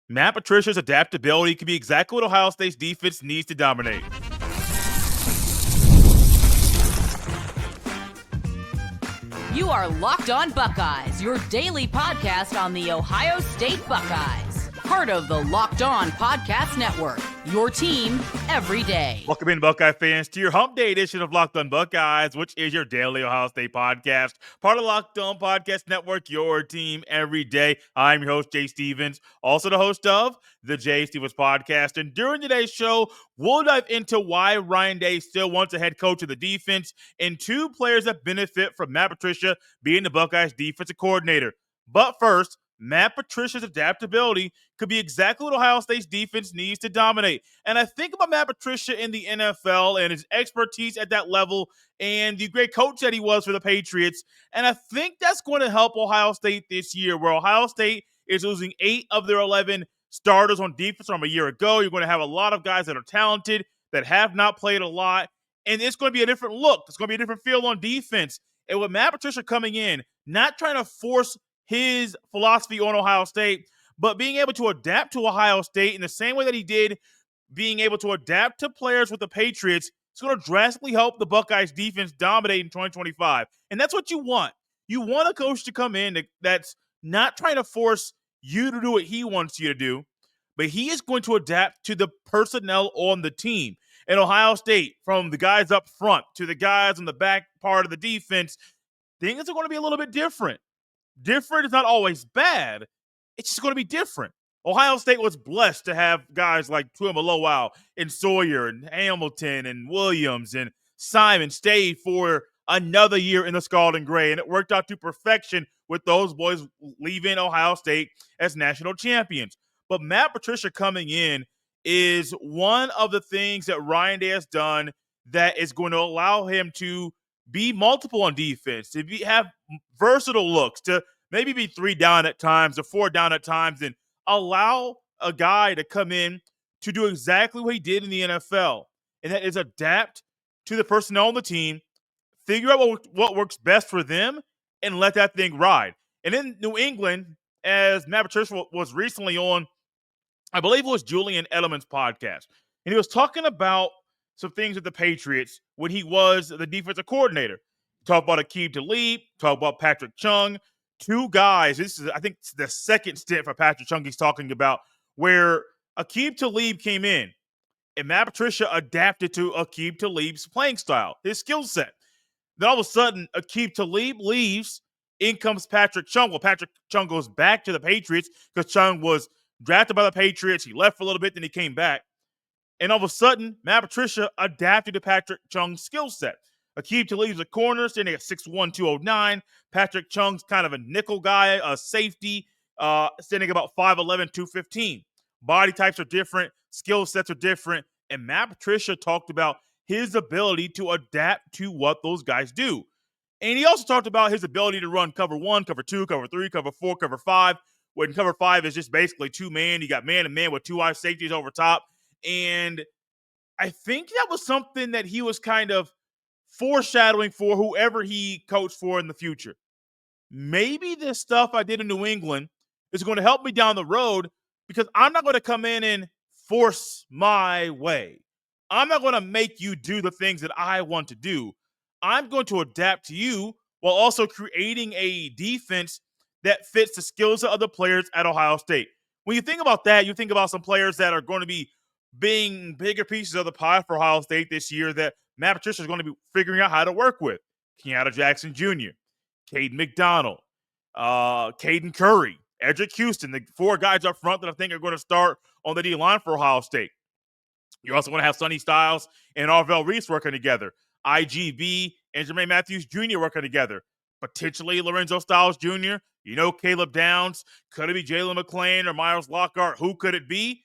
Matt Patricia's adaptability could be exactly what Ohio State's defense needs to dominate. You are Locked On Buckeyes, your daily podcast on the Ohio State Buckeyes. Part of the Locked On Podcast Network, your team every day. Welcome in, Buckeye fans, to your Hump Day edition of Locked On Buckeyes, which is your daily Ohio State podcast. Part of the Locked On Podcast Network, your team every day. I'm your host, Jay Stevens, also the host of the Jay Stevens Podcast. And during today's show, we'll dive into why Ryan Day still wants a head coach of the defense and two players that benefit from Matt Patricia being the Buckeyes defensive coordinator. But first, Matt Patricia's adaptability could be exactly what Ohio State's defense needs to dominate. And I think about Matt Patricia in the NFL and his expertise at that level and the great coach that he was for the Patriots. And I think that's going to help Ohio State this year, where Ohio State is losing 8 of their 11 starters on defense from a year ago. You're going to have a lot of guys that are talented, that have not played a lot, and it's going to be a different look. It's going to be a different feel on defense. And with Matt Patricia coming in, not trying to force his philosophy on Ohio State, but being able to adapt to Ohio State in the same way that he did, being able to adapt to players with the Patriots, it's going to drastically help the Buckeyes defense dominate in 2025. And that's what you want. You want a coach to come in that's not trying to force you to do what he wants you to do, but he is going to adapt to the personnel on the team. In Ohio State, from the guys up front to the guys on the back part of the defense, things are going to be a little bit different. Different is not always bad. It's just going to be different. Ohio State was blessed to have guys like Tuimoloau and Sawyer and Hamilton and Williams and Simon stay for another year in the Scarlet and Gray, and it worked out to perfection with those boys leaving Ohio State as national champions. But Matt Patricia coming in is one of the things that Ryan Day has done that is going to allow him to be multiple on defense, to have versatile looks, to maybe be 3 down at times or 4 down at times, and allow a guy to come in to do exactly what he did in the NFL, and that is adapt to the personnel on the team, figure out what works best for them, and let that thing ride. And in New England, as Matt Patricia was recently on, I believe it was Julian Edelman's podcast, and he was talking about some things with the Patriots when he was the defensive coordinator. Talk about Aqib Talib, talk about Patrick Chung, 2 guys. This is, I think, the second stint for Patrick Chung he's talking about, where Aqib Talib came in and Matt Patricia adapted to Aqib Talib's playing style, his skill set. Then all of a sudden, Aqib Talib leaves. In comes Patrick Chung. Well, Patrick Chung goes back to the Patriots because Chung was drafted by the Patriots. He left for a little bit, then he came back. And all of a sudden, Matt Patricia adapted to Patrick Chung's skill set. Aqib Talib's a corner, standing at 6'1", 209. Patrick Chung's kind of a nickel guy, a safety, standing about 5'11", 215. Body types are different. Skill sets are different. And Matt Patricia talked about his ability to adapt to what those guys do. And he also talked about his ability to run cover 1, cover 2, cover 3, cover 4, cover 5. When cover 5 is just basically 2-man. You got man-to-man with 2 wide safeties over top. And I think that was something that he was kind of foreshadowing for whoever he coached for in the future. Maybe this stuff I did in New England is going to help me down the road, because I'm not going to come in and force my way. I'm not going to make you do the things that I want to do. I'm going to adapt to you while also creating a defense that fits the skills of other players at Ohio State. When you think about that, you think about some players that are going to be being bigger pieces of the pie for Ohio State this year that Matt Patricia is going to be figuring out how to work with. Kenyatta Jackson Jr., Caden McDonald, Caden Curry, Edric Houston, the 4 guys up front that I think are going to start on the D-line for Ohio State. You're also going to have Sonny Styles and Arvell Reese working together. IGB and Jermaine Matthews Jr. working together. Potentially Lorenzo Styles Jr., Caleb Downs. Could it be Jalen McClain or Myles Lockhart? Who could it be?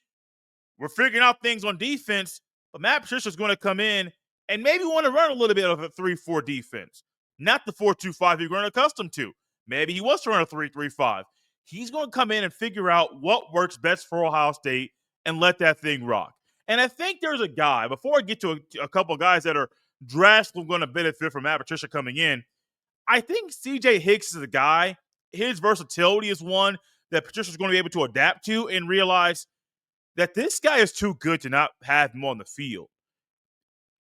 We're figuring out things on defense, but Matt Patricia is going to come in and maybe want to run a little bit of a 3-4 defense. Not the 4-2-5 you're going to accustomed to. Maybe he wants to run a 3-3-5. He's going to come in and figure out what works best for Ohio State and let that thing rock. And I think there's a guy, before I get to a couple of guys that are drastically going to benefit from Matt Patricia coming in, I think C.J. Hicks is a guy. His versatility is one that Patricia's going to be able to adapt to and realize that this guy is too good to not have him on the field.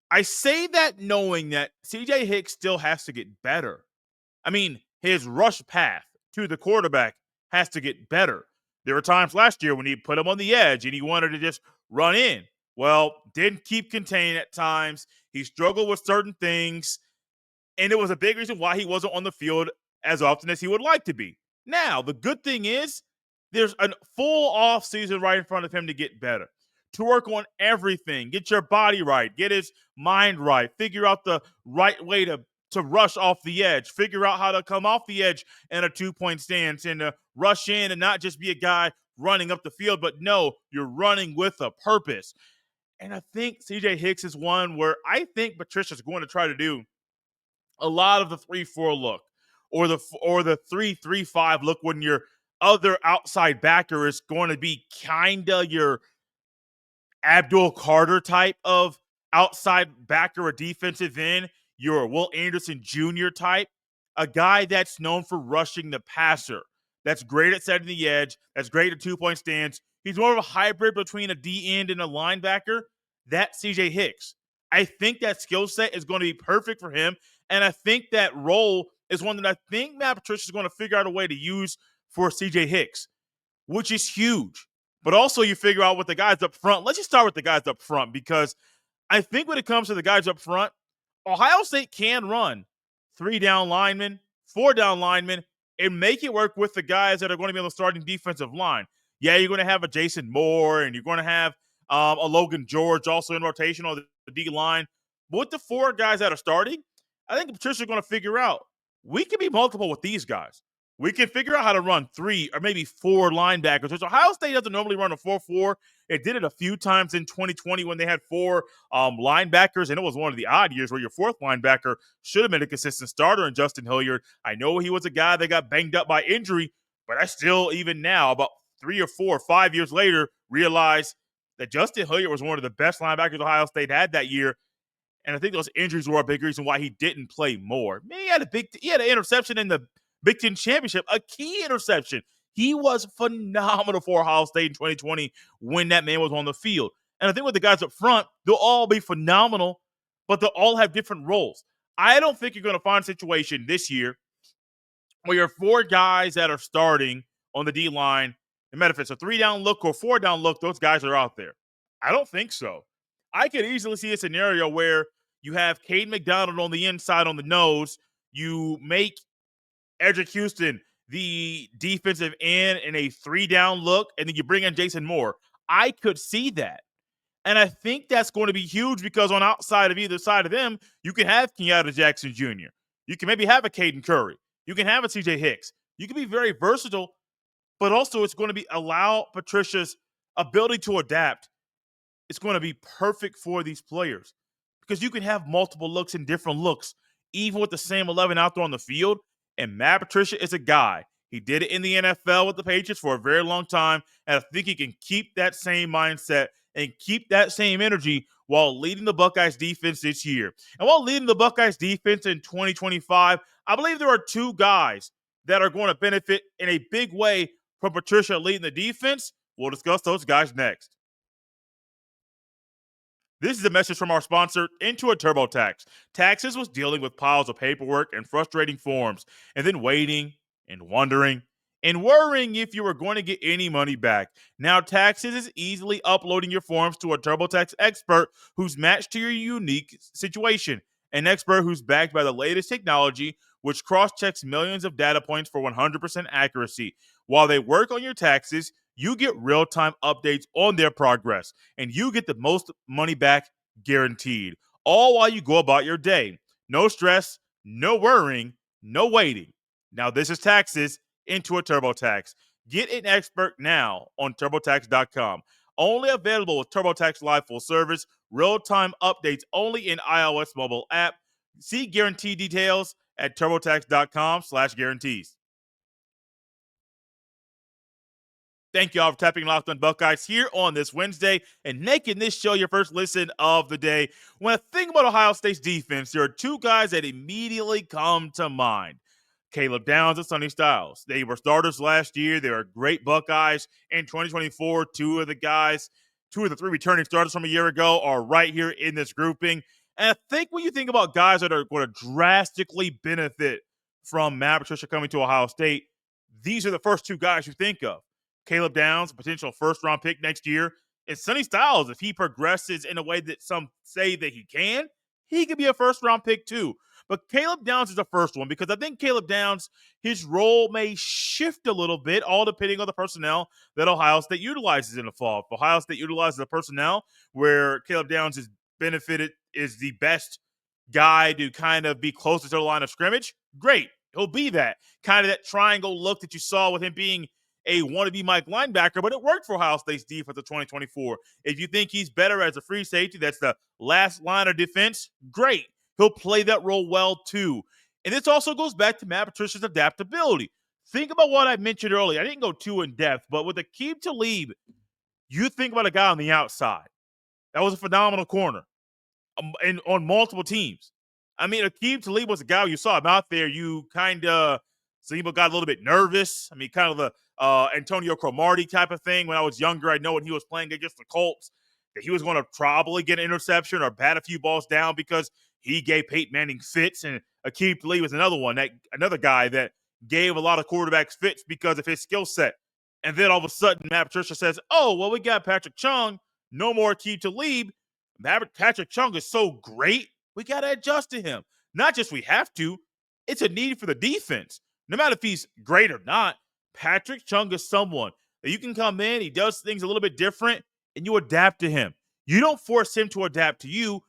I say that knowing that CJ Hicks still has to get better. I mean, his rush path to the quarterback has to get better. There were times last year when he put him on the edge and he wanted to just run in. Well, didn't keep contained at times. He struggled with certain things, and it was a big reason why he wasn't on the field as often as he would like to be. Now, the good thing is there's a full off season right in front of him to get better, to work on everything, get your body right, get his mind right, figure out the right way to rush off the edge, figure out how to come off the edge in a 2-point stance and to rush in and not just be a guy running up the field, but no, you're running with a purpose. And I think CJ Hicks is one where I think Patricia's going to try to do a lot of the 3-4 look or the 3-3-5 look when your other outside backer is going to be kind of your Abdul Carter type of outside backer or defensive end, your Will Anderson Jr. type, a guy that's known for rushing the passer, that's great at setting the edge, that's great at 2-point stance. He's more of a hybrid between a D end and a linebacker. That's CJ Hicks. I think that skill set is going to be perfect for him, and I think that role is one that I think Matt Patricia is going to figure out a way to use for CJ Hicks, which is huge. But also you figure out with the guys up front. Let's just start with the guys up front because I think when it comes to the guys up front, Ohio State can run 3 down linemen, 4 down linemen, and make it work with the guys that are going to be on the starting defensive line. Yeah, you're going to have a Jason Moore, and you're going to have a Logan George also in rotation on the D line. But with the 4 guys that are starting, I think Patricia's going to figure out we can be multiple with these guys. We can figure out how to run 3 or maybe 4 linebackers, which Ohio State doesn't normally run a 4-4. It did it a few times in 2020 when they had 4 linebackers, and it was one of the odd years where your 4th linebacker should have been a consistent starter in Justin Hilliard. I know he was a guy that got banged up by injury, but I still, even now, about 3 or 4 or 5 years later, realize that Justin Hilliard was one of the best linebackers Ohio State had that year. And I think those injuries were a big reason why he didn't play more. Man, he had an interception in the Big Ten Championship, a key interception. He was phenomenal for Ohio State in 2020 when that man was on the field. And I think with the guys up front, they'll all be phenomenal, but they'll all have different roles. I don't think you're going to find a situation this year where you're 4 guys that are starting on the D line. No matter if it's a 3-down look or 4-down look, those guys are out there. I don't think so. I could easily see a scenario where you have Caden McDonald on the inside on the nose. You make Edric Houston the defensive end in a 3-down look, and then you bring in Jason Moore. I could see that. And I think that's going to be huge because on outside of either side of them, you can have Kenyatta Jackson Jr. You can maybe have a Caden Curry. You can have a CJ Hicks. You can be very versatile, but also it's going to be allow Patricia's ability to adapt. It's going to be perfect for these players because you can have multiple looks and different looks, even with the same 11 out there on the field. And Matt Patricia is a guy. He did it in the NFL with the Patriots for a very long time, and I think he can keep that same mindset and keep that same energy while leading the Buckeyes defense this year. And while leading the Buckeyes defense in 2025, I believe there are 2 guys that are going to benefit in a big way from Patricia leading the defense. We'll discuss those guys next. This is a message from our sponsor, Intuit TurboTax. Taxes was dealing with piles of paperwork and frustrating forms, and then waiting and wondering and worrying if you were going to get any money back. Now, Taxes is easily uploading your forms to a TurboTax expert who's matched to your unique situation. An expert who's backed by the latest technology, which cross-checks millions of data points for 100% accuracy. While they work on your taxes, you get real-time updates on their progress, and you get the most money back guaranteed, all while you go about your day. No stress, no worrying, no waiting. Now, this is Taxes Intuit TurboTax. Get an expert now on TurboTax.com. Only available with TurboTax Live Full Service, real-time updates only in iOS mobile app. See guarantee details at TurboTax.com/guarantees. Thank you all for tapping Locked on Buckeyes here on this Wednesday and making this show your first listen of the day. When I think about Ohio State's defense, there are 2 guys that immediately come to mind. Caleb Downs and Sonny Styles. They were starters last year. They were great Buckeyes. In 2024, two of the three returning starters from a year ago are right here in this grouping. And I think when you think about guys that are going to drastically benefit from Matt Patricia coming to Ohio State, these are the first two guys you think of. Caleb Downs, potential first-round pick next year, and Sonny Styles, if he progresses in a way that some say that he could be a first-round pick too. But Caleb Downs is the first one because I think Caleb Downs, his role may shift a little bit, all depending on the personnel that Ohio State utilizes in the fall. If Ohio State utilizes the personnel where Caleb Downs is benefited, is the best guy to kind of be closest to the line of scrimmage, great. He'll be that. Kind of that triangle look that you saw with him being a wannabe Mike linebacker, but it worked for Ohio State's defense in 2024. If you think he's better as a free safety, that's the last line of defense, great. He'll play that role well too. And this also goes back to Matt Patricia's adaptability. Think about what I mentioned earlier. I didn't go too in depth, but with Aqib Talib, you think about a guy on the outside. That was a phenomenal corner and on multiple teams. I mean, Aqib Talib was a guy you saw him out there. You kind of got a little bit nervous. I mean, kind of the Antonio Cromartie type of thing. When I was younger, I know when he was playing against the Colts that he was going to probably get an interception or bat a few balls down because he gave Peyton Manning fits. And Aqib Talib was another guy that gave a lot of quarterbacks fits because of his skill set. And then all of a sudden, Matt Patricia says, oh, well, we got Patrick Chung. No more Aqib Talib. Patrick Chung is so great, we got to adjust to him. Not just we have to, it's a need for the defense. No matter if he's great or not, Patrick Chung is someone that you can come in, he does things a little bit different, and you adapt to him. You don't force him to adapt to you,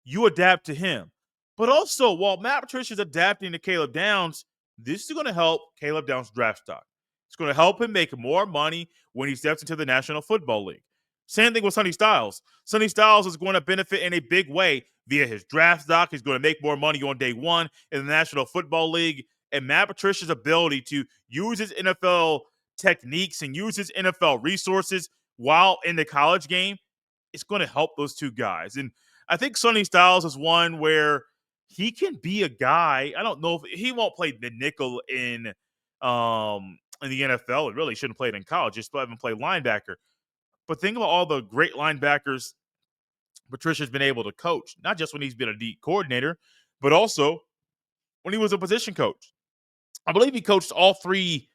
you adapt to him. But also, while Matt Patricia is adapting to Caleb Downs, this is going to help Caleb Downs' draft stock. It's going to help him make more money when he steps into the National Football League. Same thing with Sonny Styles. Sonny Styles is going to benefit in a big way via his draft stock. He's going to make more money on day one in the National Football League. And Matt Patricia's ability to use his NFL techniques and use his NFL resources while in the college game is going to help those two guys. And I think Sonny Styles is one where he can be a guy. I don't know if he won't play the nickel in the NFL. It really shouldn't play it in college. Just haven't played linebacker. But think about all the great linebackers Patricia's been able to coach, not just when he's been a D coordinator, but also when he was a position coach. I believe he coached all three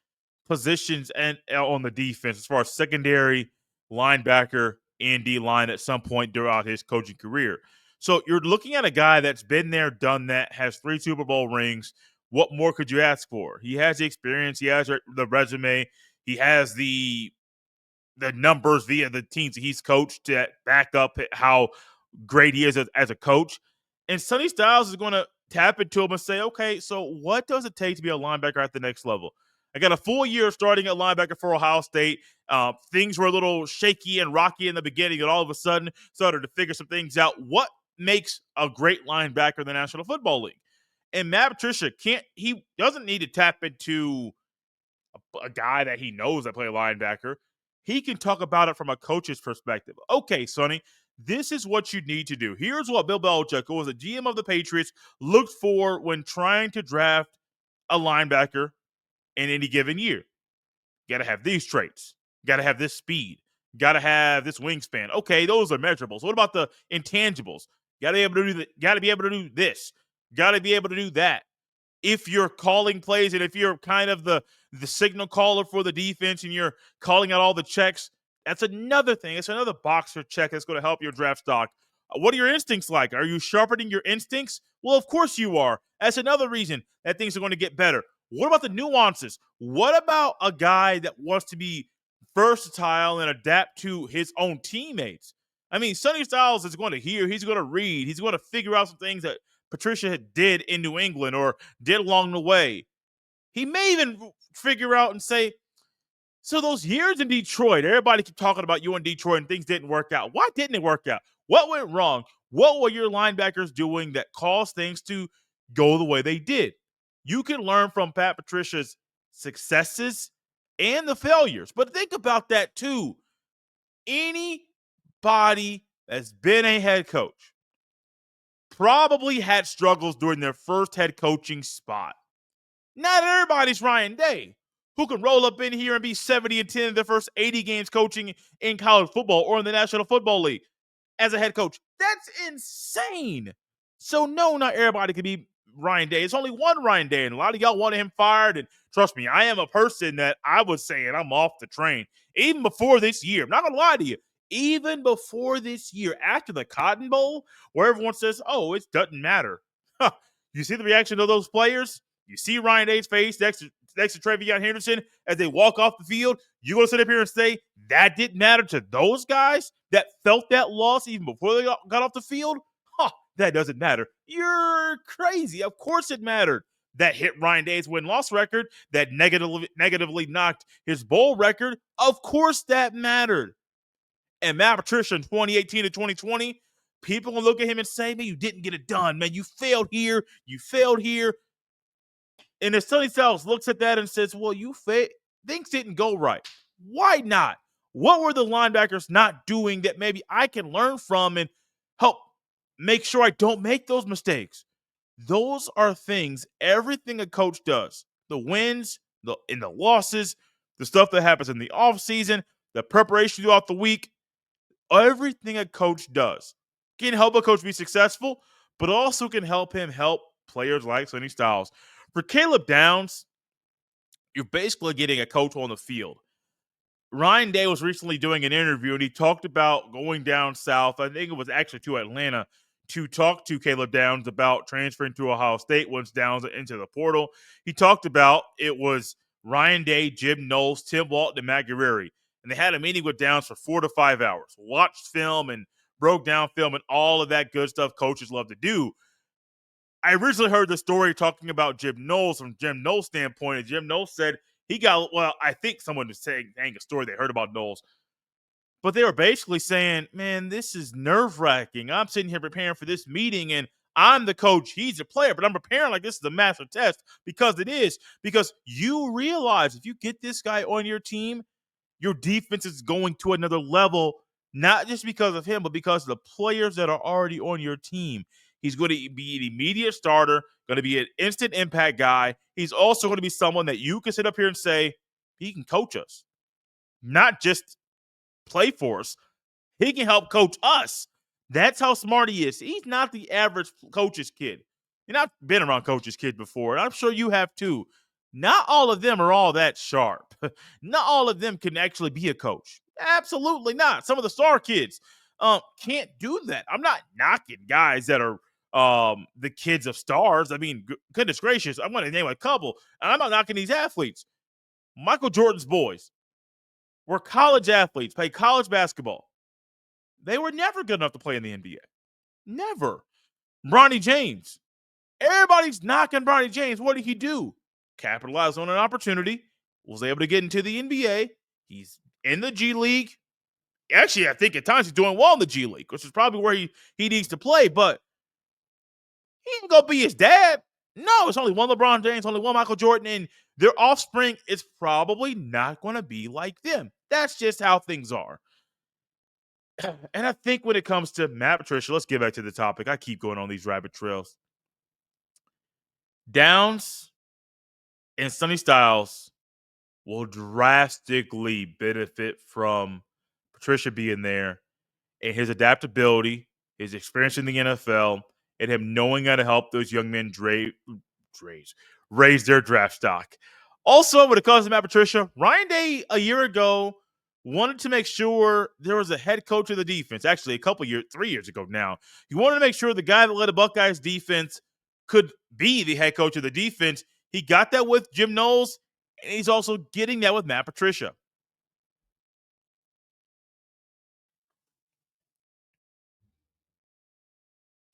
positions and on the defense as far as secondary, linebacker, and D-line at some point throughout his coaching career. So you're looking at a guy that's been there, done that, has 3 Super Bowl rings. What more could you ask for? He has the experience. He has the resume. He has the numbers via the teams that he's coached to back up how great he is as a coach. And Sonny Styles is going to tap into him and say, okay, so what does it take to be a linebacker at the next level? I got a full year starting at linebacker for Ohio State. Things were a little shaky and rocky in the beginning, and all of a sudden started to figure some things out. What makes a great linebacker in the National Football League? And Matt Patricia doesn't need to tap into a guy that he knows that play linebacker. He can talk about it from a coach's perspective. Okay, Sonny, this is what you need to do. Here's what Bill Belichick, who was the GM of the Patriots, looked for when trying to draft a linebacker in any given year. You got to have these traits. You got to have this speed. You got to have this wingspan. Okay, those are measurables. What about the intangibles? You got to be able to do that. Got to be able to do this. Got to be able to do that. If you're calling plays and if you're kind of the signal caller for the defense and you're calling out all the checks, that's another thing. It's another boxer check that's going to help your draft stock. What are your instincts like? Are you sharpening your instincts? Well, of course you are. That's another reason that things are going to get better. What about the nuances? What about a guy that wants to be versatile and adapt to his own teammates? I mean, Sonny Styles is going to hear, he's going to read, he's going to figure out some things that Patricia did in New England or did along the way. He may even figure out and say, so those years in Detroit, everybody keep talking about you in Detroit and things didn't work out. Why didn't it work out? What went wrong? What were your linebackers doing that caused things to go the way they did? You can learn from Pat Patricia's successes and the failures. But think about that too. Anybody that's been a head coach probably had struggles during their first head coaching spot. Not everybody's Ryan Day, who can roll up in here and be 70-10 in the first 80 games coaching in college football or in the National Football League as a head coach. That's insane. So, no, not everybody can be Ryan Day. It's only one Ryan Day, and a lot of y'all wanted him fired. And trust me, I am a person that I was saying I'm off the train even before this year. I'm not going to lie to you. Even before this year, after the Cotton Bowl, where everyone says, oh, it doesn't matter. Huh. You see the reaction of those players? You see Ryan Day's face next to Travion Henderson as they walk off the field. You going to sit up here and say that didn't matter to those guys that felt that loss even before they got off the field? Huh, that doesn't matter. You're crazy. Of course it mattered. That hit Ryan Day's win-loss record, that negatively knocked his bowl record. Of course that mattered. And Matt Patricia in 2018 to 2020, people will look at him and say, man, you didn't get it done, man. You failed here. You failed here. And if Sonny Styles looks at that and says, well, things didn't go right. Why not? What were the linebackers not doing that maybe I can learn from and help make sure I don't make those mistakes? Those are things, everything a coach does, the wins, the losses, the stuff that happens in the offseason, the preparation throughout the week, everything a coach does can help a coach be successful, but also can help him help players like Sonny Styles. For Caleb Downs, you're basically getting a coach on the field. Ryan Day was recently doing an interview, and he talked about going down south. I think it was actually to Atlanta to talk to Caleb Downs about transferring to Ohio State once Downs into the portal. He talked about it was Ryan Day, Jim Knowles, Tim Walton, and Matt Guerrieri. And they had a meeting with Downs for 4 to 5 hours, watched film and broke down film and all of that good stuff coaches love to do. I originally heard the story talking about Jim Knowles from Jim Knowles' standpoint, and Jim Knowles said he got, well, I think someone was saying a story they heard about Knowles, but they were basically saying, man, this is nerve-wracking. I'm sitting here preparing for this meeting, and I'm the coach. He's the player, but I'm preparing like this is a massive test because it is. Because you realize if you get this guy on your team, your defense is going to another level, not just because of him, but because of the players that are already on your team. He's going to be an immediate starter, going to be an instant impact guy. He's also going to be someone that you can sit up here and say, he can coach us, not just play for us. He can help coach us. That's how smart he is. He's not the average coach's kid. And I've been around coach's kids before, and I'm sure you have too. Not all of them are all that sharp. Not all of them can actually be a coach. Absolutely not. Some of the star kids can't do that. I'm not knocking guys that are the kids of stars. I mean, goodness gracious, I'm going to name a couple, and I'm not knocking these athletes. Michael Jordan's boys were college athletes, played college basketball. They were never good enough to play in the NBA. Never. Bronny James. Everybody's knocking Bronny James. What did he do? Capitalized on an opportunity, was able to get into the NBA. He's in the G League. Actually, I think at times he's doing well in the G League, which is probably where he needs to play, but he ain't going to be his dad. No, it's only one LeBron James, only one Michael Jordan, and their offspring is probably not going to be like them. That's just how things are. And I think when it comes to Matt Patricia, let's get back to the topic. I keep going on these rabbit trails. Downs and Sonny Styles will drastically benefit from Patricia being there and his adaptability, his experience in the NFL, and him knowing how to help those young men raise their draft stock. Also, when it comes to Matt Patricia, Ryan Day a year ago wanted to make sure there was a head coach of the defense. Actually, 3 years ago now. He wanted to make sure the guy that led the Buckeyes defense could be the head coach of the defense. He got that with Jim Knowles, and he's also getting that with Matt Patricia.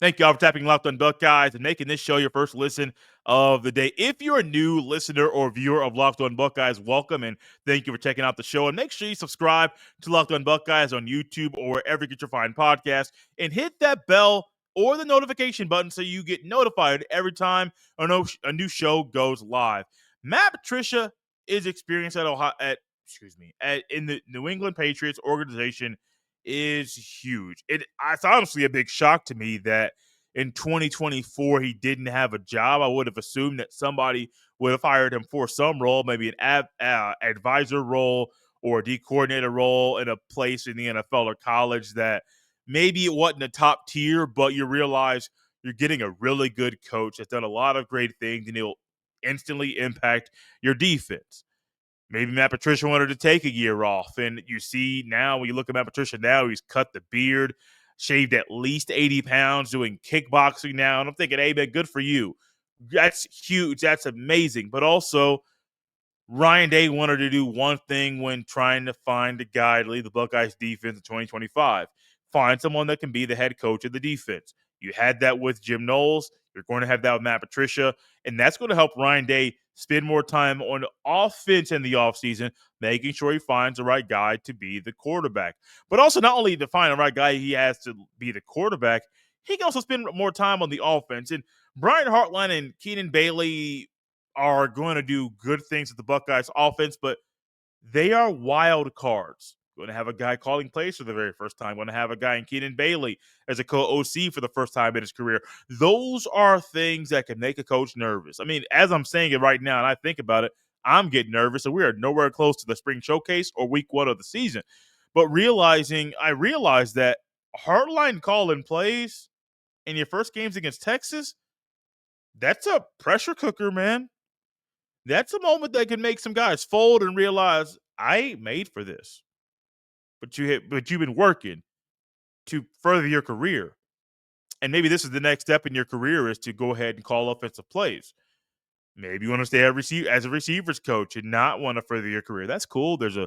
Thank you all for tapping Locked on Buckeyes and making this show your first listen of the day. If you're a new listener or viewer of Locked on Buckeyes, welcome and thank you for checking out the show. And make sure you subscribe to Locked on Buckeyes on YouTube or wherever you get your fine podcast and hit that bell or the notification button so you get notified every time a new show goes live. Matt Patricia is experienced in the New England Patriots organization is huge. It's honestly a big shock to me that in 2024 he didn't have a job. I would have assumed that somebody would have hired him for some role, maybe an advisor role or a D coordinator role in a place in the NFL or college that maybe it wasn't a top tier, but you realize you're getting a really good coach that's done a lot of great things and he'll instantly impact your defense. Maybe Matt Patricia wanted to take a year off. And you see now, when you look at Matt Patricia now, he's cut the beard, shaved at least 80 pounds, doing kickboxing now. And I'm thinking, hey, man, good for you. That's huge. That's amazing. But also, Ryan Day wanted to do one thing when trying to find a guy to lead the Buckeyes defense in 2025. Find someone that can be the head coach of the defense. You had that with Jim Knowles. You're going to have that with Matt Patricia. And that's going to help Ryan Day spend more time on offense in the offseason, making sure he finds the right guy to be the quarterback. But also not only to find the right guy he has to be the quarterback, he can also spend more time on the offense. And Brian Hartline and Keenan Bailey are going to do good things with the Buckeyes offense, but they are wild cards. Going to have a guy calling plays for the very first time. Going to have a guy in Keenan Bailey as a co-OC for the first time in his career. Those are things that can make a coach nervous. I mean, as I'm saying it right now and I think about it, I'm getting nervous, and we are nowhere close to the spring showcase or week 1 of the season. But I realized that hardline calling plays in your first games against Texas, that's a pressure cooker, man. That's a moment that can make some guys fold and realize I ain't made for this. But you've been working to further your career. And maybe this is the next step in your career is to go ahead and call offensive plays. Maybe you want to stay as a receivers coach and not want to further your career. That's cool. That's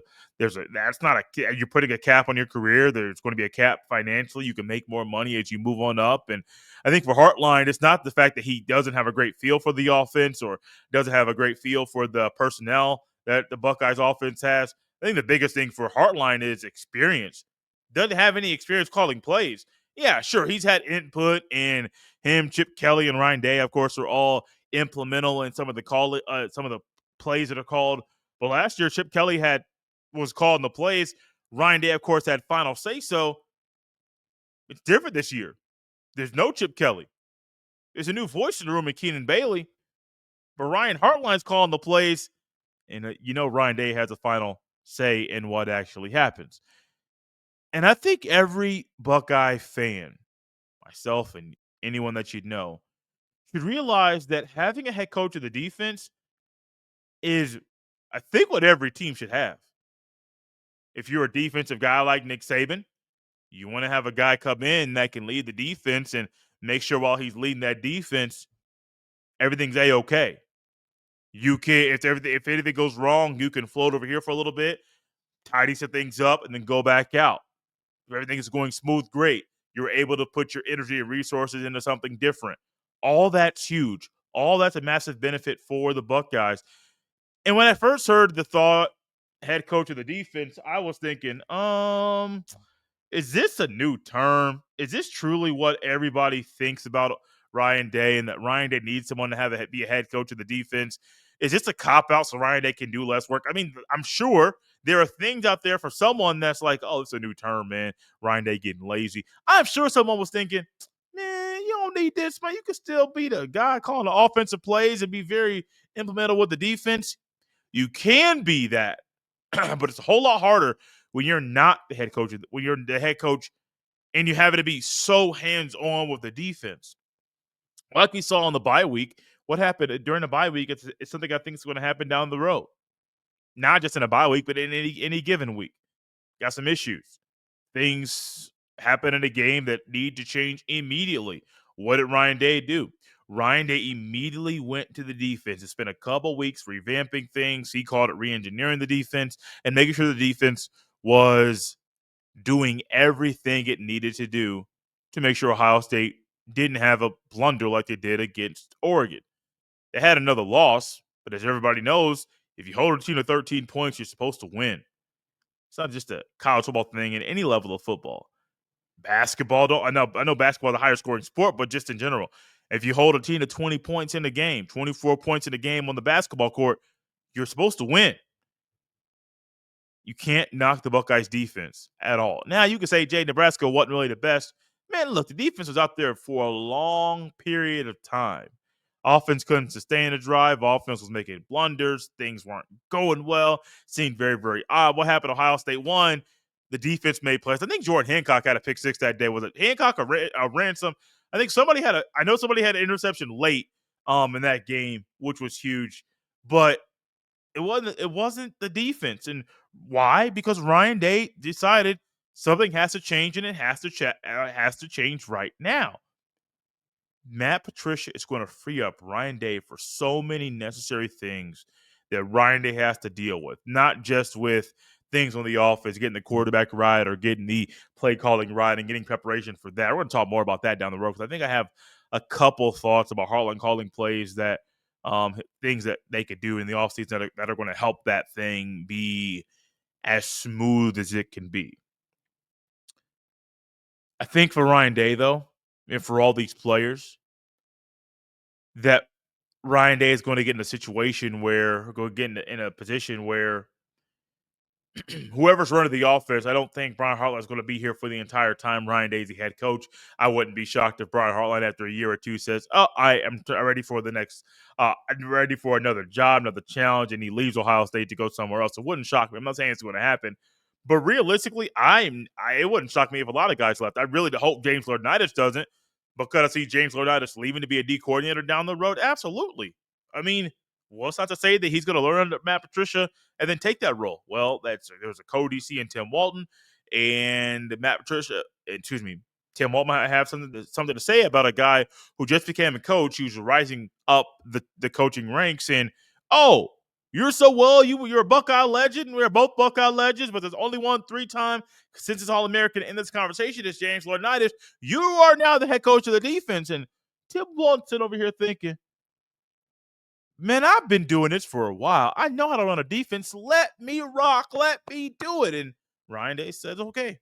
not you're putting a cap on your career. There's going to be a cap financially. You can make more money as you move on up. And I think for Hartline, it's not the fact that he doesn't have a great feel for the offense or doesn't have a great feel for the personnel that the Buckeyes offense has. I think the biggest thing for Hartline is experience. Doesn't have any experience calling plays. Yeah, sure. He's had input in him, Chip Kelly, and Ryan Day, of course, are all implemental in some of the plays that are called. But last year, Chip Kelly was calling the plays. Ryan Day, of course, had final say so. It's different this year. There's no Chip Kelly. There's a new voice in the room in Keenan Bailey. But Ryan Hartline's calling the plays. And Ryan Day has a final say in what actually happens. And I think every Buckeye fan, myself and anyone that you'd know, should realize that having a head coach of the defense is, I think, what every team should have. If you're a defensive guy like Nick Saban, you want to have a guy come in that can lead the defense and make sure while he's leading that defense, everything's A-okay. You can, if anything goes wrong, you can float over here for a little bit, tidy some things up, and then go back out. If everything is going smooth, great. You're able to put your energy and resources into something different. All that's huge. All that's a massive benefit for the Buckeyes. And when I first heard the thought head coach of the defense, I was thinking, is this a new term? Is this truly what everybody thinks about Ryan Day and that Ryan Day needs someone to be a head coach of the defense? Is this a cop-out so Ryan Day can do less work? I mean, I'm sure there are things out there for someone that's like, oh, it's a new term, man. Ryan Day getting lazy. I'm sure someone was thinking, man, you don't need this, man. You can still be the guy calling the offensive plays and be very implemental with the defense. You can be that, but it's a whole lot harder when you're not the head coach. When you're the head coach and you have it to be so hands-on with the defense. Like we saw on the bye week, what happened during the bye week, it's something I think is going to happen down the road. Not just in a bye week, but in any given week. Got some issues. Things happen in a game that need to change immediately. What did Ryan Day do? Ryan Day immediately went to the defense. It's been a couple weeks revamping things. He called it re-engineering the defense and making sure the defense was doing everything it needed to do to make sure Ohio State didn't have a blunder like they did against Oregon. They had another loss, but as everybody knows, if you hold a team to 13 points, you're supposed to win. It's not just a college football thing in any level of football. Basketball, I know basketball is a higher scoring sport, but just in general, if you hold a team to 20 points in the game, 24 points in the game on the basketball court, you're supposed to win. You can't knock the Buckeyes defense at all. Now, you can say, Jay, Nebraska wasn't really the best. Man, look, the defense was out there for a long period of time. Offense couldn't sustain a drive. Offense was making blunders. Things weren't going well. Seemed very, very odd. What happened? Ohio State won. The defense made plays. I think Jordan Hancock had a pick six that day. Was it Hancock or Ransom? I think somebody had I know somebody had an interception late in that game, which was huge. But it wasn't the defense. And why? Because Ryan Day decided something has to change, and it has to change right now. Matt Patricia is going to free up Ryan Day for so many necessary things that Ryan Day has to deal with, not just with things on the offense, getting the quarterback right or getting the play calling right and getting preparation for that. We're going to talk more about that down the road because I think I have a couple thoughts about Heartland calling plays that things that they could do in the offseason that are going to help that thing be as smooth as it can be. I think for Ryan Day, though, and for all these players, that Ryan Day is going to get in a situation where, going to get in a position where whoever's running the offense, I don't think Brian Hartline is going to be here for the entire time Ryan Day is the head coach. I wouldn't be shocked if Brian Hartline, after a year or two, says, "Oh, I am ready for the next. I'm ready for another job, another challenge," and he leaves Ohio State to go somewhere else. It wouldn't shock me. I'm not saying it's going to happen, but realistically, it wouldn't shock me if a lot of guys left. I really hope James Laurinaitis doesn't, because I see James Laurinaitis leaving to be a D coordinator down the road. Absolutely. I mean, what's not to say that he's going to learn under Matt Patricia and then take that role? Well, there's a co-DC and Tim Walton, and Tim Walton might have something to say about a guy who just became a coach, who's rising up the coaching ranks. And you're so well, you're a Buckeye legend. We're both Buckeye legends, but there's only one 3-time since it's All-American in this conversation. Is James Laurinaitis. You are now the head coach of the defense, and Tim Walton sitting over here thinking, man, I've been doing this for a while. I know how to run a defense. Let me rock. Let me do it. And Ryan Day says, okay.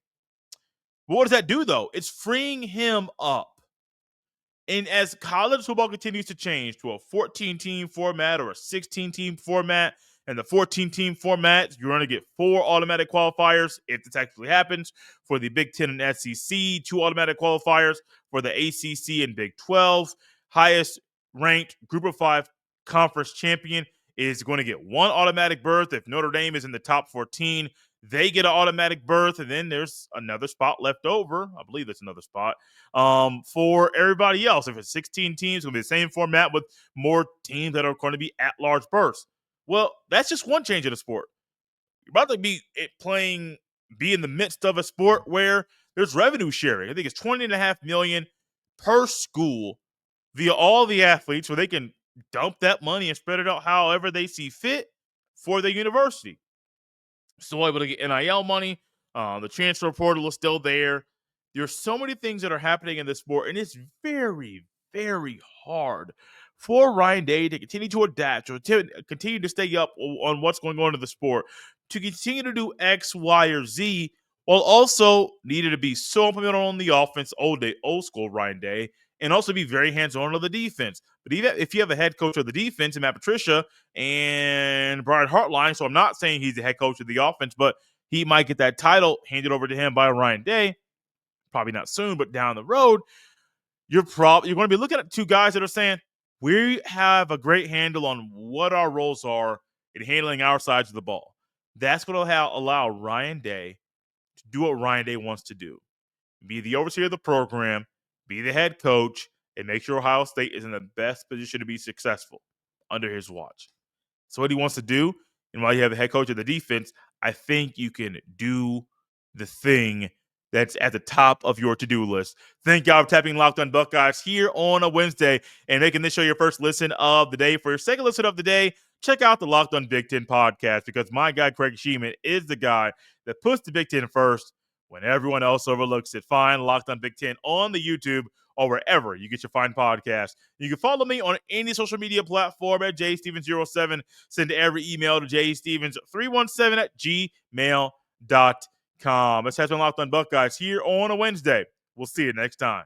But what does that do, though? It's freeing him up. And as college football continues to change to a 14-team format or a 16-team format, and the 14-team format, you're going to get 4 automatic qualifiers if this actually happens. For the Big Ten and SEC, 2 automatic qualifiers. For the ACC and Big 12, highest ranked Group of 5 conference champion is going to get 1 automatic berth. If Notre Dame is in the top 14, they get an automatic berth, and then there's another spot left over. I believe there's another spot for everybody else. If it's 16 teams, it's going to be the same format with more teams that are going to be at-large berths. Well, that's just one change in the sport. You're about to be in the midst of a sport where there's revenue sharing. I think it's $20.5 million per school via all the athletes, where they can dump that money and spread it out however they see fit for the university. Still able to get NIL money. The transfer portal is still there. There's so many things that are happening in this sport, and it's very, very hard for Ryan Day to continue to adapt, or to continue to stay up on what's going on in the sport, to continue to do X, Y, or Z, while also needed to be so implemented on the offense, old school Ryan Day, and also be very hands-on on the defense. But even if you have a head coach of the defense, Matt Patricia and Brian Hartline, so I'm not saying he's the head coach of the offense, but he might get that title handed over to him by Ryan Day. Probably not soon, but down the road, you're going to be looking at 2 guys that are saying, we have a great handle on what our roles are in handling our sides of the ball. That's going to allow Ryan Day to do what Ryan Day wants to do. Be the overseer of the program, be the head coach, and make sure Ohio State is in the best position to be successful under his watch. So what he wants to do, and while you have the head coach of the defense, I think you can do the thing that's at the top of your to-do list. Thank y'all for tapping Locked On Buckeyes here on a Wednesday and making this show your first listen of the day. For your second listen of the day, check out the Locked On Big Ten podcast, because my guy Craig Sheeman is the guy that puts the Big Ten first when everyone else overlooks it. Find Locked On Big Ten on the YouTube or wherever you get your fine podcasts. You can follow me on any social media platform at jstevens07. Send every email to jstevens317@gmail.com. This has been Locked On Buckeyes here on a Wednesday. We'll see you next time.